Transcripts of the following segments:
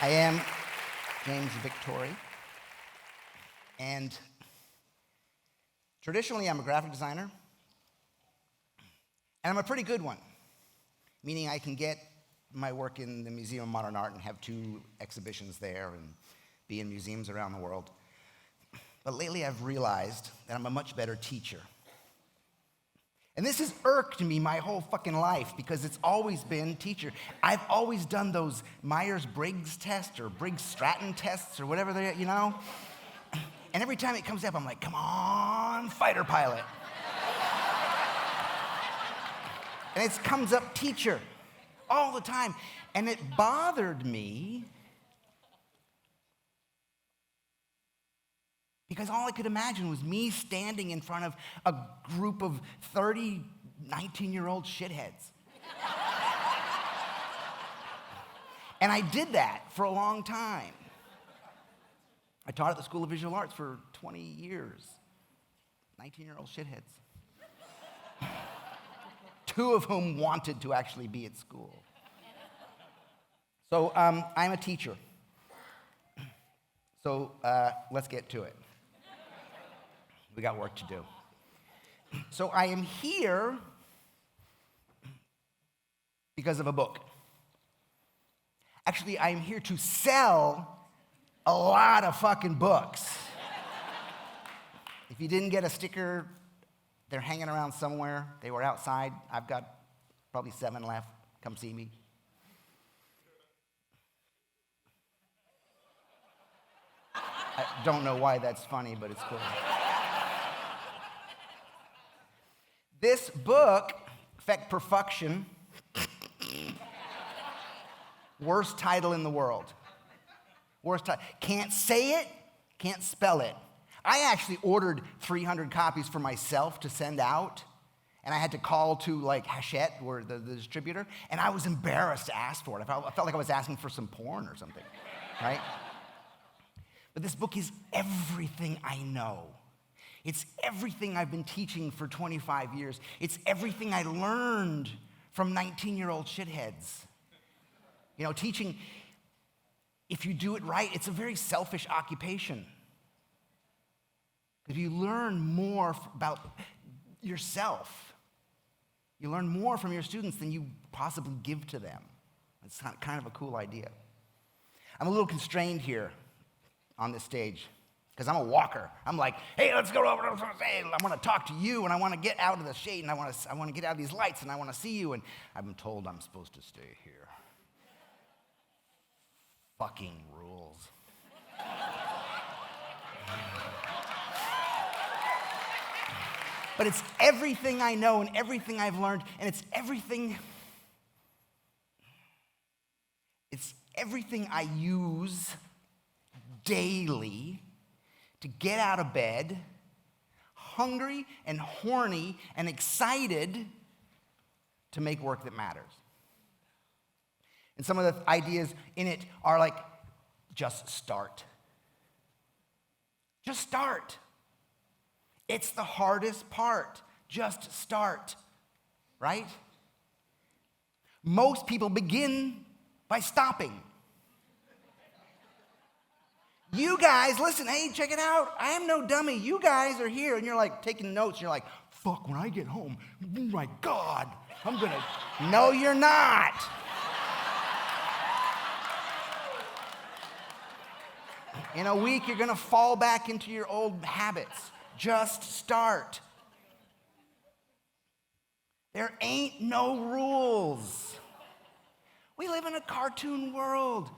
I am name's Victore, and traditionally I'm a graphic designer, and I'm a pretty good one, meaning I can get my work in the Museum of Modern Art and have 2 exhibitions there and be in museums around the world. But lately I've realized that I'm a much better teacher. And this has irked me my whole fucking life because it's always been teacher. I've always done those Myers-Briggs tests or Briggs-Stratton tests or whatever they, you know? And every time it comes up, I'm like, come on, fighter pilot. And it comes up teacher all the time. And it bothered me because all I could imagine was me standing in front of a group of 30 19-year-old shitheads. And I did that for a long time. I taught at the School of Visual Arts for 20 years. 19-year-old shitheads. 2 of whom wanted to actually be at school. So I'm a teacher. So let's get to it. We got work to do. So I am here because of a book. Actually, I am here to sell a lot of fucking books. If you didn't get a sticker, they're hanging around somewhere. They were outside. I've got probably 7 left. Come see me. I don't know why that's funny, but it's cool. This book, Feck Perfection, worst title in the world. Worst title. Can't say it, can't spell it. I actually ordered 300 copies for myself to send out, and I had to call to like Hachette, or the distributor, and I was embarrassed to ask for it. I felt like I was asking for some porn or something, right? But this book is everything I know. It's everything I've been teaching for 25 years. It's everything I learned from 19-year-old shitheads. You know, teaching, if you do it right, it's a very selfish occupation. Because you learn more about yourself. You learn more from your students than you possibly give to them. It's kind of a cool idea. I'm a little constrained here on this stage because I'm a walker. I'm like, hey, let's go over. Hey, I want to talk to you, and I want to get out of the shade, and I want to get out of these lights, and I want to see you, and I'm told I'm supposed to stay here. Fucking rules. But it's everything I know and everything I've learned, and it's everything I use daily to get out of bed, hungry and horny and excited to make work that matters. And some of the ideas in it are like, just start. Just start. It's the hardest part. Just start, right? Most people begin by stopping. You guys, listen, hey, check it out. I am no dummy. You guys are here, and you're like taking notes. And you're like, fuck, when I get home, oh my God, I'm going to. No, you're not. In a week, you're going to fall back into your old habits. Just start. There ain't no rules. We live in a cartoon world.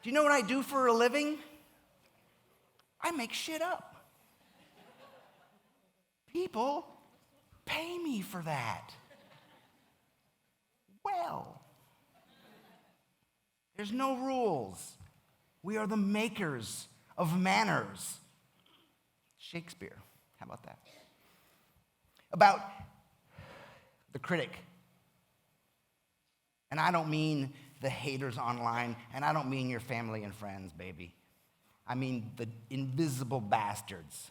Do you know what I do for a living? I make shit up. People pay me for that. Well, there's no rules. We are the makers of manners. Shakespeare, how about that? About the critic. And I don't mean the haters online, and I don't mean your family and friends, baby. I mean the invisible bastards,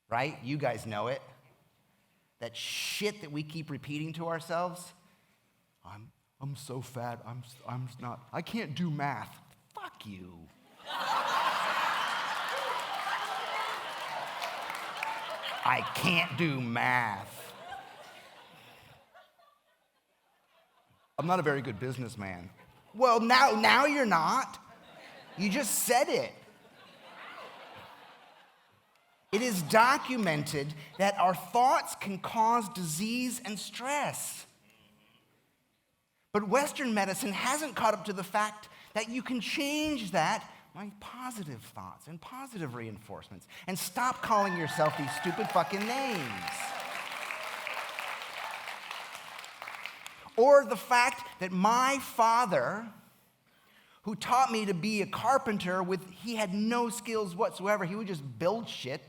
right? You guys know it. That shit that we keep repeating to ourselves. I'm so fat, I'm not, I can't do math. Fuck you. I can't do math. I'm not a very good businessman. Well, now you're not. You just said it. It is documented that our thoughts can cause disease and stress. But Western medicine hasn't caught up to the fact that you can change that by positive thoughts and positive reinforcements and stop calling yourself these stupid fucking names. Or the fact that my father, who taught me to be a carpenter he had no skills whatsoever, he would just build shit.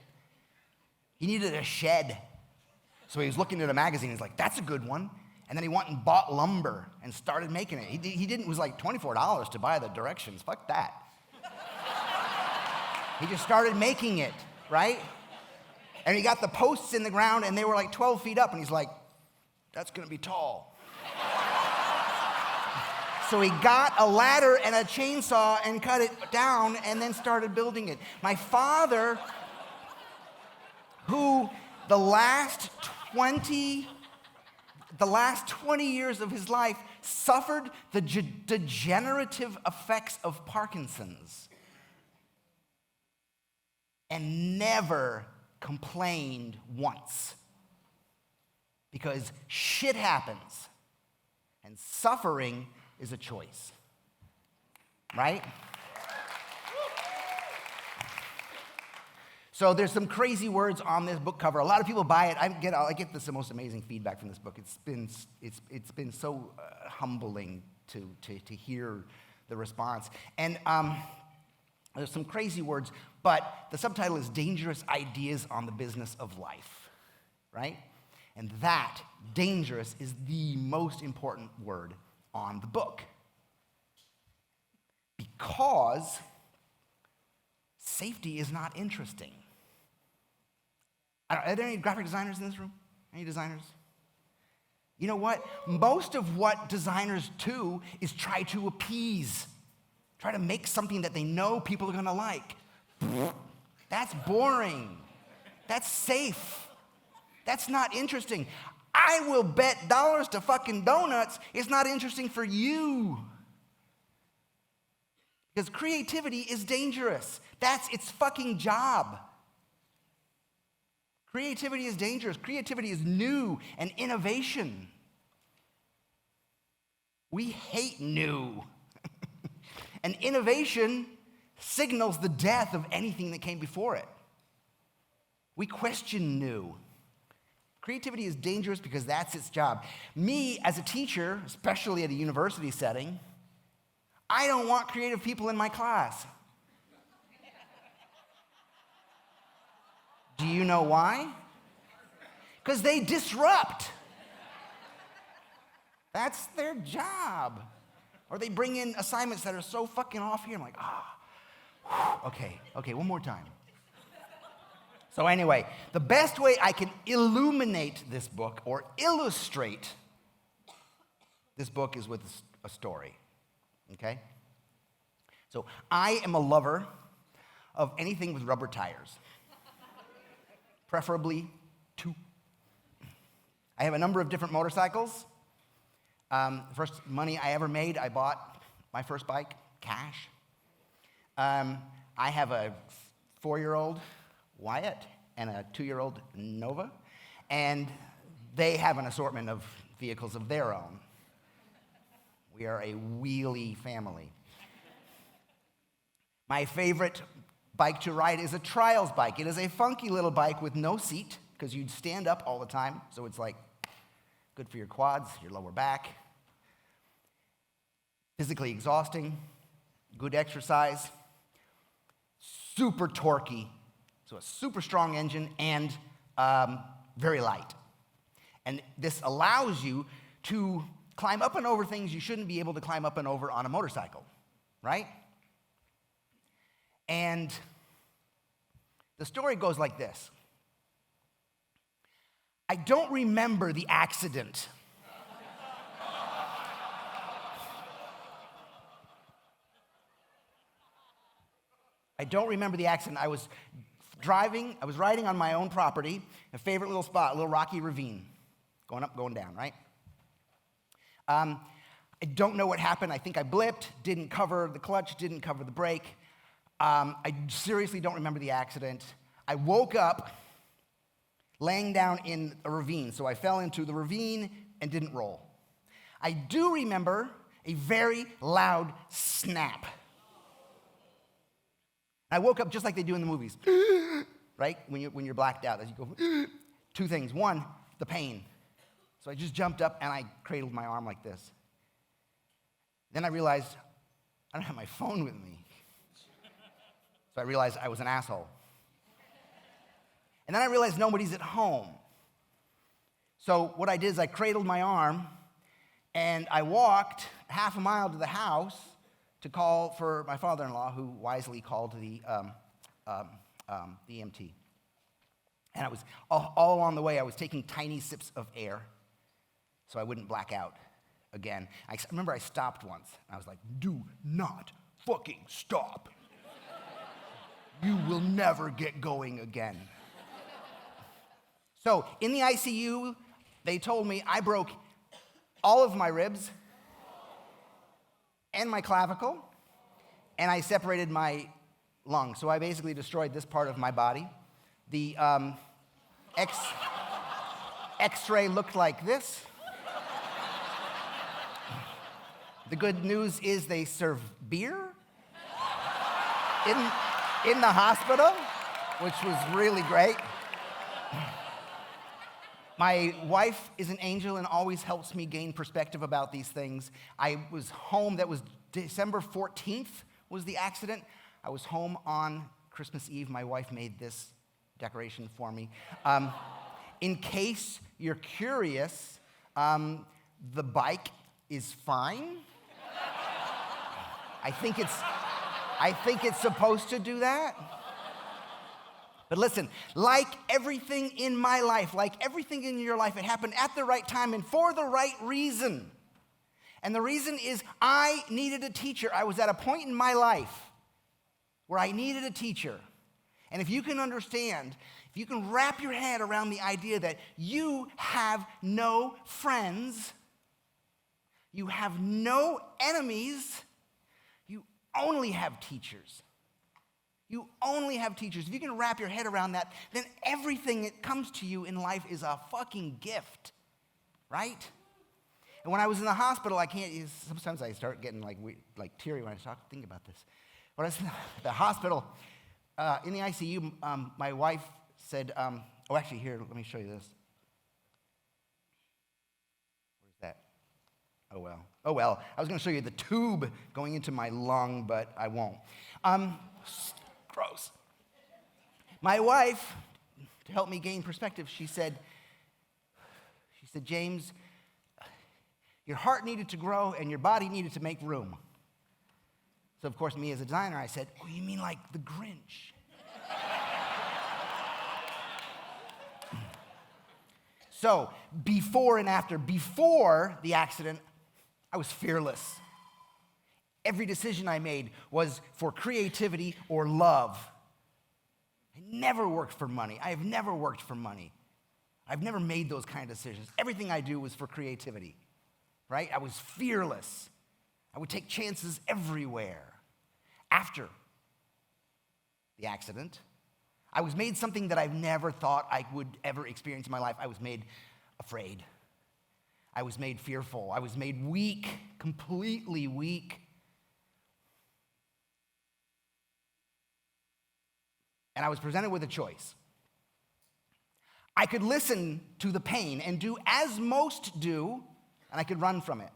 He needed a shed. So he was looking at a magazine, he's like, that's a good one. And then he went and bought lumber and started making it. It was like $24 to buy the directions. Fuck that. He just started making it, right? And he got the posts in the ground and they were like 12 feet up and he's like, that's gonna be tall. So he got a ladder and a chainsaw and cut it down and then started building it. My father, who the last 20 years of his life suffered the degenerative effects of Parkinson's and never complained once. Because shit happens and suffering is a choice, right? So there's some crazy words on this book cover. A lot of people buy it. I get the most amazing feedback from this book. It's been so humbling to hear the response. And there's some crazy words, but the subtitle is Dangerous Ideas on the Business of Life, right? And that, dangerous, is the most important word on the book. Because safety is not interesting. Are there any graphic designers in this room? Any designers? You know what? Most of what designers do is try to appease, try to make something that they know people are gonna like. That's boring. That's safe. That's not interesting. I will bet dollars to fucking donuts it's not interesting for you. Because creativity is dangerous. That's its fucking job. Creativity is dangerous. Creativity is new and innovation. We hate new. And innovation signals the death of anything that came before it. We question new. Creativity is dangerous because that's its job. Me, as a teacher, especially at a university setting, I don't want creative people in my class. Do you know why? Because they disrupt. That's their job. Or they bring in assignments that are so fucking off here. I'm like, okay, one more time. So anyway, the best way I can illuminate this book or illustrate this book is with a story, okay? So I am a lover of anything with rubber tires, preferably 2. I have a number of different motorcycles. The first money I ever made, I bought my first bike, cash. I have a 4-year-old Wyatt and a 2-year-old Nova, and they have an assortment of vehicles of their own. We are a wheelie family. My favorite bike to ride is a trials bike. It is a funky little bike with no seat, because you'd stand up all the time, so it's like good for your quads, your lower back. Physically exhausting, good exercise, super torquey, so a super strong engine, and very light. And this allows you to climb up and over things you shouldn't be able to climb up and over on a motorcycle, right? And the story goes like this. I don't remember the accident. I don't remember the accident. I was riding on my own property, a favorite little spot, a little rocky ravine, going up, going down, right? I don't know what happened. I think I blipped, didn't cover the clutch, didn't cover the brake. I seriously don't remember the accident. I woke up laying down in a ravine, so I fell into the ravine and didn't roll. I do remember a very loud snap. I woke up just like they do in the movies, right? When you're blacked out, as you go, two things. One, the pain. So I just jumped up and I cradled my arm like this. Then I realized I don't have my phone with me. So I realized I was an asshole. And then I realized nobody's at home. So what I did is I cradled my arm and I walked half a mile to the house to call for my father-in-law, who wisely called the EMT. And I was all along the way, I was taking tiny sips of air so I wouldn't black out again. I remember I stopped once. And I was like, do not fucking stop. You will never get going again. So in the ICU, they told me I broke all of my ribs and my clavicle, and I separated my lung. So I basically destroyed this part of my body. The X-ray looked like this. The good news is they serve beer in the hospital, which was really great. My wife is an angel and always helps me gain perspective about these things. I was home, that was December 14th was the accident. I was home on Christmas Eve. My wife made this decoration for me. In case you're curious, the bike is fine. I think it's supposed to do that. But listen, like everything in my life, like everything in your life, it happened at the right time and for the right reason. And the reason is I needed a teacher. I was at a point in my life where I needed a teacher. And if you can understand, if you can wrap your head around the idea that you have no friends, you have no enemies, you only have teachers. You only have teachers. If you can wrap your head around that, then everything that comes to you in life is a fucking gift, right? And when I was in the hospital, sometimes I start getting like teary when I start thinking about this. When I was in the hospital, in the ICU, my wife said, here, let me show you this. Where's that? Oh, well. I was going to show you the tube going into my lung, but I won't. Gross. My wife, to help me gain perspective, she said, James, your heart needed to grow and your body needed to make room. So, of course, me as a designer, I said, oh, you mean like the Grinch? So, before and after, before the accident, I was fearless. Every decision I made was for creativity or love. I never worked for money. I have never worked for money. I've never made those kind of decisions. Everything I do was for creativity, right? I was fearless. I would take chances everywhere. After the accident, I was made something that I've never thought I would ever experience in my life. I was made afraid. I was made fearful. I was made weak, completely weak. And I was presented with a choice. I could listen to the pain and do as most do, and I could run from it.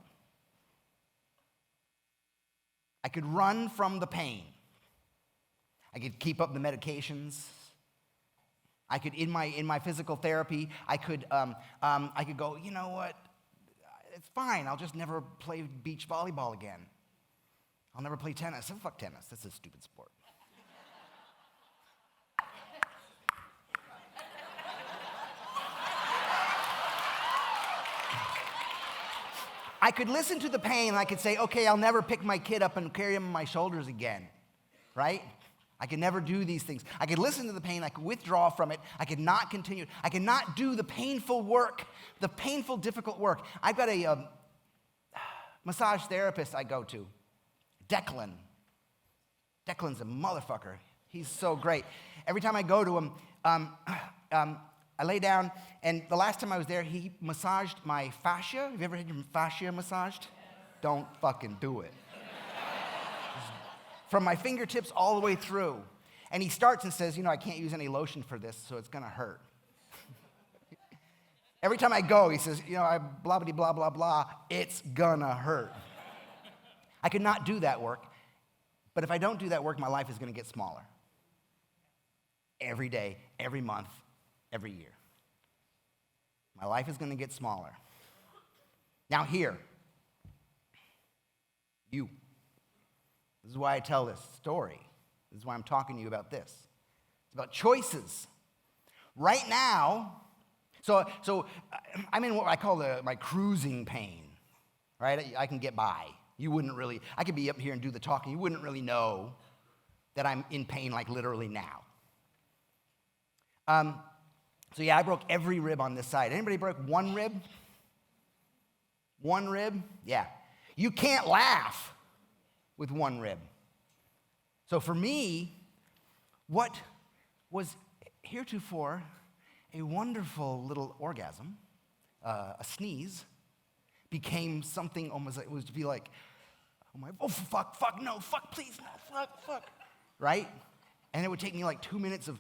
I could run from the pain. I could keep up the medications. I could, in my physical therapy, I could go, you know what? It's fine. I'll just never play beach volleyball again. I'll never play tennis. Oh, fuck tennis. That's a stupid sport. I could listen to the pain and I could say, okay, I'll never pick my kid up and carry him on my shoulders again, right? I could never do these things. I could listen to the pain. I could withdraw from it. I could not continue. I could not do the painful work, the painful, difficult work. I've got a massage therapist I go to, Declan. Declan's a motherfucker. He's so great. Every time I go to him, I lay down, and the last time I was there, he massaged my fascia. Have you ever had your fascia massaged? Don't fucking do it. From my fingertips all the way through. And he starts and says, I can't use any lotion for this, so it's going to hurt. Every time I go, he says, I blah, blah, blah, blah, blah, it's going to hurt. I could not do that work. But if I don't do that work, my life is going to get smaller. Every day, every month, every year. My life is going to get smaller. Now here, you. This is why I tell this story. This is why I'm talking to you about this. It's about choices. Right now, so I'm in what I call my cruising pain, right? I can get by. You wouldn't really, I could be up here and do the talking. You wouldn't really know that I'm in pain like literally now. So yeah, I broke every rib on this side. Anybody broke one rib? One rib? Yeah. You can't laugh with one rib. So for me, what was heretofore a wonderful little orgasm, a sneeze, became something almost like, it was to be like, oh fuck, no, fuck, please, no, fuck, right? And it would take me like 2 minutes of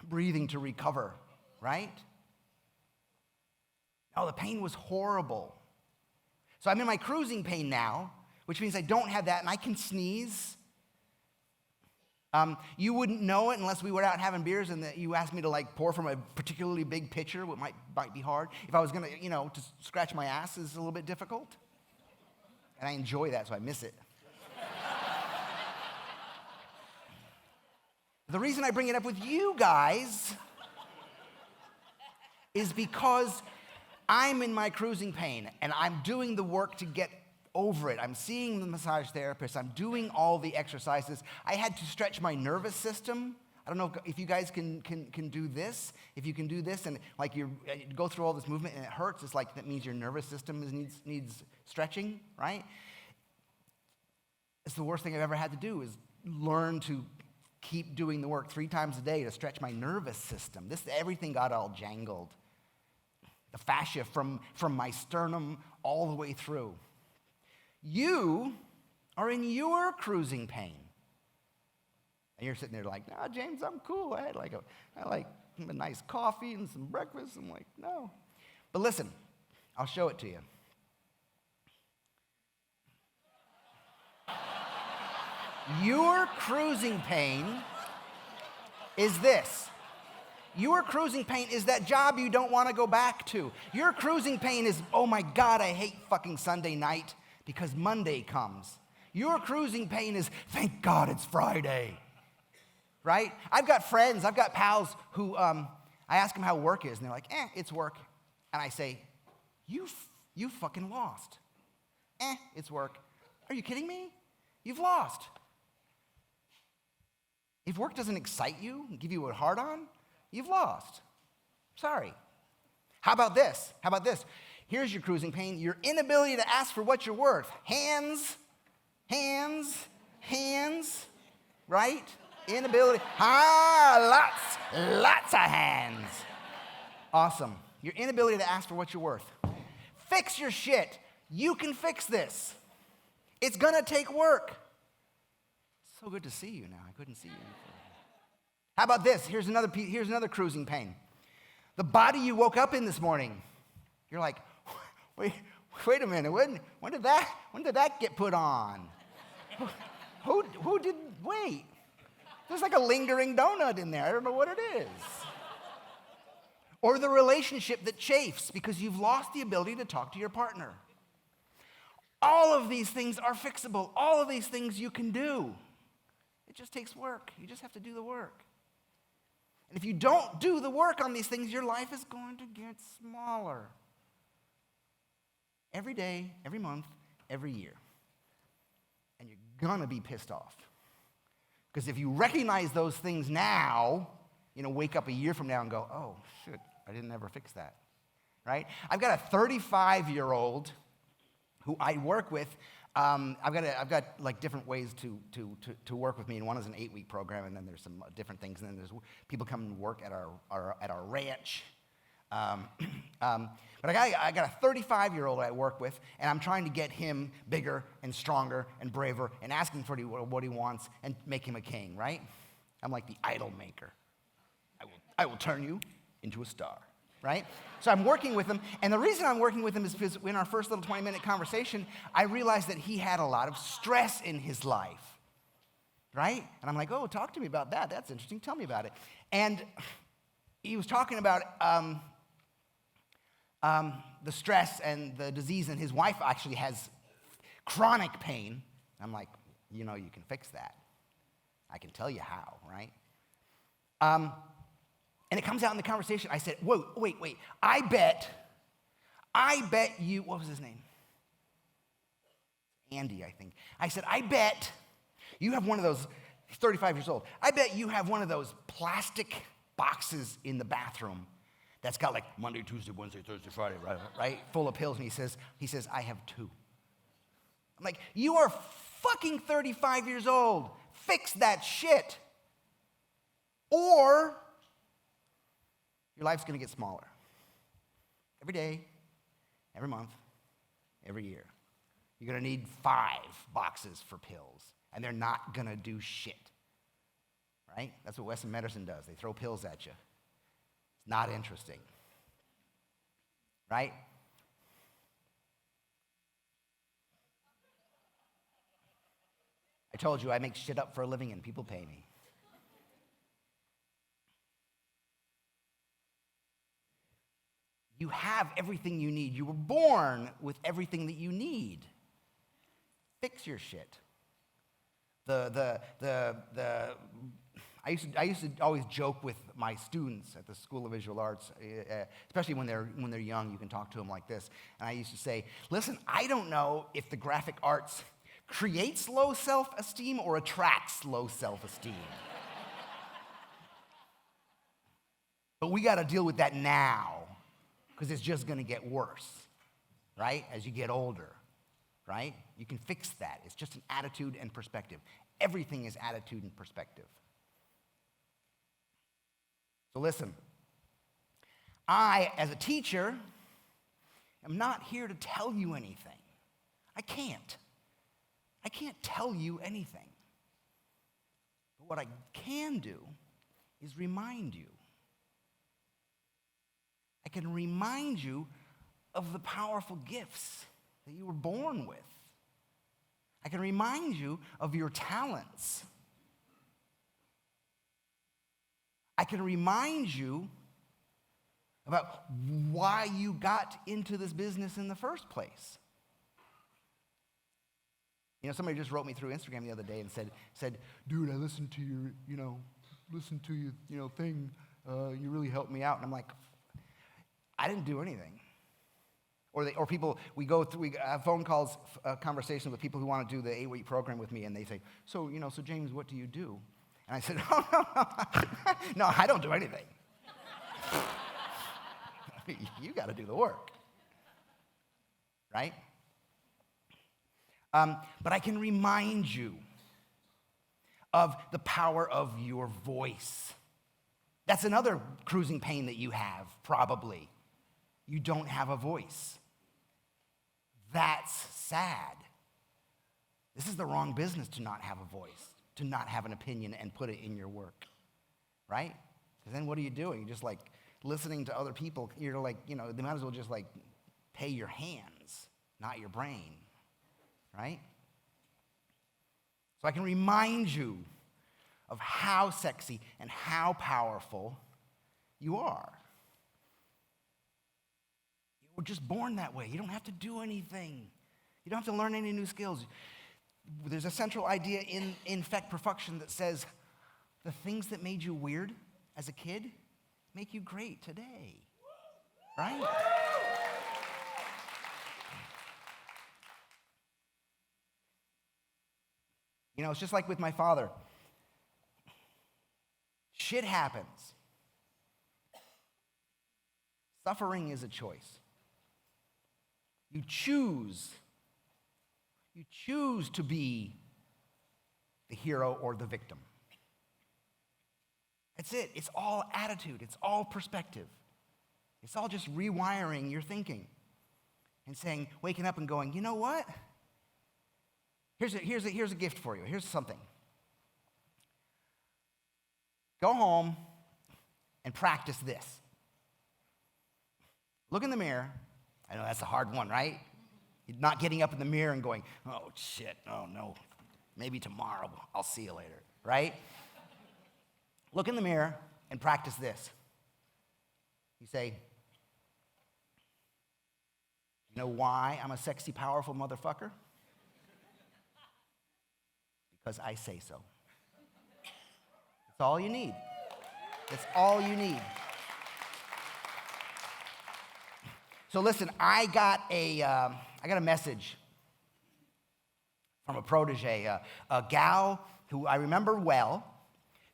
breathing to recover, right? Oh, the pain was horrible. So I'm in my cruising pain now, which means I don't have that, and I can sneeze. You wouldn't know it unless we were out having beers and you asked me to like pour from a particularly big pitcher, which might be hard. If I was gonna, to scratch my ass is a little bit difficult. And I enjoy that, so I miss it. The reason I bring it up with you guys is because I'm in my cruising pain, and I'm doing the work to get over it. I'm seeing the massage therapist. I'm doing all the exercises. I had to stretch my nervous system. I don't know if you guys can do this. If you can do this, and like you go through all this movement and it hurts, it's like that means your nervous system needs stretching, right? It's the worst thing I've ever had to do is learn to keep doing the work 3 times a day to stretch my nervous system. Everything got all jangled. The fascia from my sternum all the way through. You are in your cruising pain. And you're sitting there like, no, James, I'm cool. I like a nice coffee and some breakfast. I'm like, no. But listen, I'll show it to you. Your cruising pain is this. Your cruising pain is that job you don't want to go back to. Your cruising pain is, oh my God, I hate fucking Sunday night because Monday comes. Your cruising pain is, thank God it's Friday, right? I've got friends, I've got pals who, I ask them how work is, and they're like, it's work. And I say, you fucking lost. It's work. Are you kidding me? You've lost. If work doesn't excite you and give you a hard-on, you've lost. Sorry. How about this? Here's your cruising pain. Your inability to ask for what you're worth. Hands, right? Inability. Lots of hands. Awesome. Your inability to ask for what you're worth. Fix your shit. You can fix this. It's going to take work. So good to see you now. I couldn't see you before. How about this? Here's another cruising pain. The body you woke up in this morning. You're like, wait a minute. When did that get put on? Who did? Wait. There's like a lingering donut in there. I don't know what it is. Or the relationship that chafes because you've lost the ability to talk to your partner. All of these things are fixable. All of these things you can do. It just takes work. You just have to do the work. And if you don't do the work on these things, your life is going to get smaller. Every day, every month, every year. And you're going to be pissed off. Because if you recognize those things now, wake up a year from now and go, oh, shit, I didn't ever fix that, right? I've got a 35-year-old who I work with. I've got like different ways to work with me, and one is an 8-week program, and then there's some different things, and then there's people come and work at our ranch. But I got a 35-year-old I work with, and I'm trying to get him bigger and stronger and braver and asking for what he wants and make him a king, right? I'm like the idol maker. I will turn you into a star, right? So I'm working with him, and the reason I'm working with him is because in our first little 20-minute conversation, I realized that he had a lot of stress in his life, right? And I'm like, oh, talk to me about that. That's interesting. Tell me about it. And he was talking about the stress and the disease, and his wife actually has chronic pain. I'm like, you can fix that. I can tell you how, right? And it comes out in the conversation. I said, whoa, wait. I bet you, what was his name? Andy, I think. I said, I bet you have one of those, he's 35 years old. I bet you have one of those plastic boxes in the bathroom that's got like Monday, Tuesday, Wednesday, Thursday, Friday, right? Full of pills. And he says, I have 2. I'm like, you are fucking 35 years old. Fix that shit. Or your life's going to get smaller. Every day, every month, every year. You're going to need 5 boxes for pills, and they're not going to do shit. Right? That's what Western medicine does. They throw pills at you. It's not interesting. Right? I told you I make shit up for a living and people pay me. You have everything you need. You were born with everything that you need. Fix your shit. I used to always joke with my students at the School of Visual Arts, especially when they're young. You can talk to them like this. And I used to say, listen, I don't know if the graphic arts creates low self-esteem or attracts low self-esteem. But we got to deal with that now, because it's just going to get worse, right, as you get older, right? You can fix that. It's just an attitude and perspective. Everything is attitude and perspective. So listen, I, as a teacher, am not here to tell you anything. I can't tell you anything. But what I can do is remind you. I can remind you of the powerful gifts that you were born with. I can remind you of your talents. I can remind you about why you got into this business in the first place. Somebody just wrote me through Instagram the other day and said, dude, I listened to your thing. You really helped me out. And I'm like, I didn't do anything. Or people, we have phone calls, conversations with people who want to do the 8-week program with me, and they say, so James, what do you do? And I said, no, I don't do anything. You got to do the work, right? But I can remind you of the power of your voice. That's another cruising pain that you have, probably. You don't have a voice. That's sad. This is the wrong business to not have a voice, to not have an opinion and put it in your work, right? Because then what are you doing? You're just like listening to other people. You're like, they might as well just like pay your hands, not your brain, right? So I can remind you of how sexy and how powerful you are. You were just born that way. You don't have to do anything. You don't have to learn any new skills. There's a central idea in Feck Perfection that says the things that made you weird as a kid make you great today, right? It's just like with my father. shit happens. Suffering is a choice. You choose to be the hero or the victim. That's it. It's all attitude. It's all perspective. It's all just rewiring your thinking and saying, waking up and going, you know what? Here's a gift for you. Here's something. Go home and practice this. Look in the mirror. I know that's a hard one, right? You're not getting up in the mirror and going, oh, shit, oh, no. Maybe tomorrow. I'll see you later, right? Look in the mirror and practice this. You say, you know why I'm a sexy, powerful motherfucker? Because I say so. That's all you need. That's all you need. So listen, I got a message from a protege, a gal who I remember well.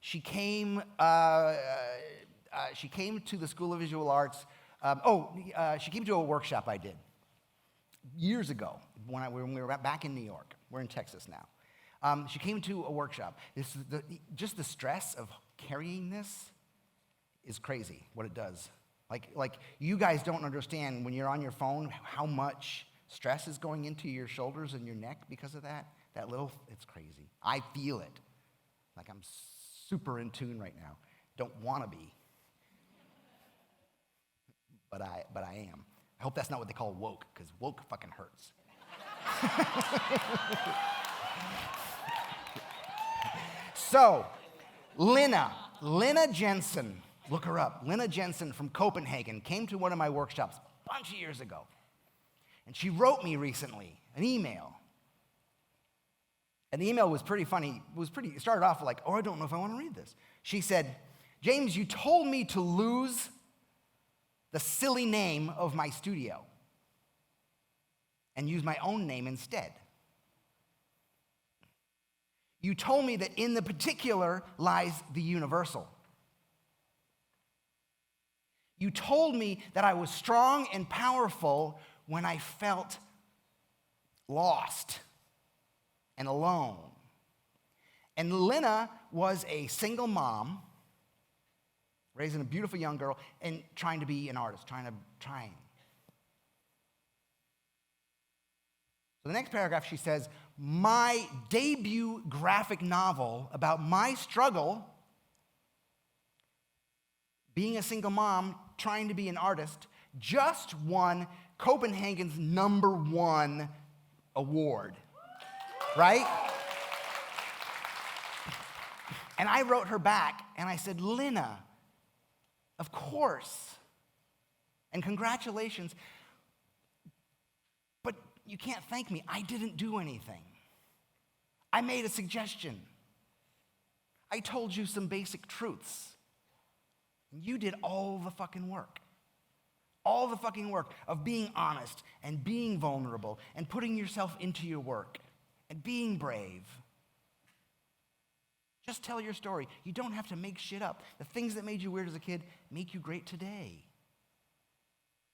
She came to the School of Visual Arts. She came to a workshop I did years ago when we were back in New York. We're in Texas now. She came to a workshop. Just the stress of carrying this is crazy, what it does. Like you guys don't understand when you're on your phone how much stress is going into your shoulders and your neck because of that. It's crazy. I feel it. Like I'm super in tune right now. Don't want to be. But I am. I hope that's not what they call woke, because woke fucking hurts. So, Lina Jensen, look her up. Lina Jensen from Copenhagen came to one of my workshops a bunch of years ago. And she wrote me recently an email. And the email was pretty funny. It started off like, I don't know if I want to read this. She said, James, you told me to lose the silly name of my studio and use my own name instead. You told me that in the particular lies the universal. You told me that I was strong and powerful when I felt lost and alone. And Lina was a single mom, raising a beautiful young girl, and trying to be an artist, trying. So the next paragraph, she says, my debut graphic novel about my struggle, being a single mom, trying to be an artist, just won Copenhagen's #1 award, right? And I wrote her back, and I said, Lina, of course, and congratulations, but you can't thank me. I didn't do anything. I made a suggestion. I told you some basic truths. And you did all the fucking work. All the fucking work of being honest and being vulnerable and putting yourself into your work and being brave. Just tell your story. You don't have to make shit up. The things that made you weird as a kid make you great today.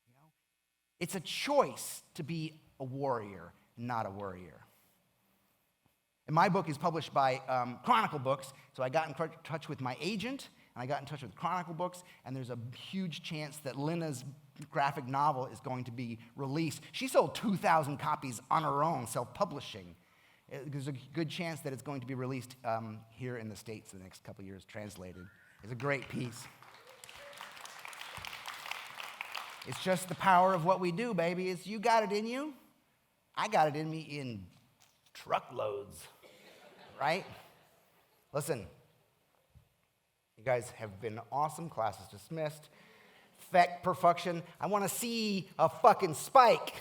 You know? It's a choice to be a warrior, not a worrier. And my book is published by Chronicle Books, so I got in touch with my agent, and I got in touch with Chronicle Books, and there's a huge chance that Lina's graphic novel is going to be released. She sold 2,000 copies on her own, self-publishing. There's a good chance that it's going to be released here in the States in the next couple of years, translated. It's a great piece. It's just the power of what we do, baby. It's you got it in you. I got it in me in truckloads, right? Listen, you guys have been awesome. Class is dismissed. Feck perfection. I want to see a fucking spike.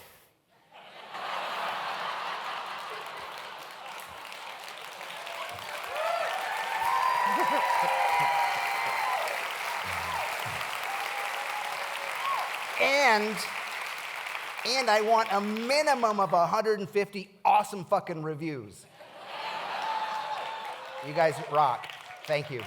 And I want a minimum of 150 awesome fucking reviews. You guys rock. Thank you.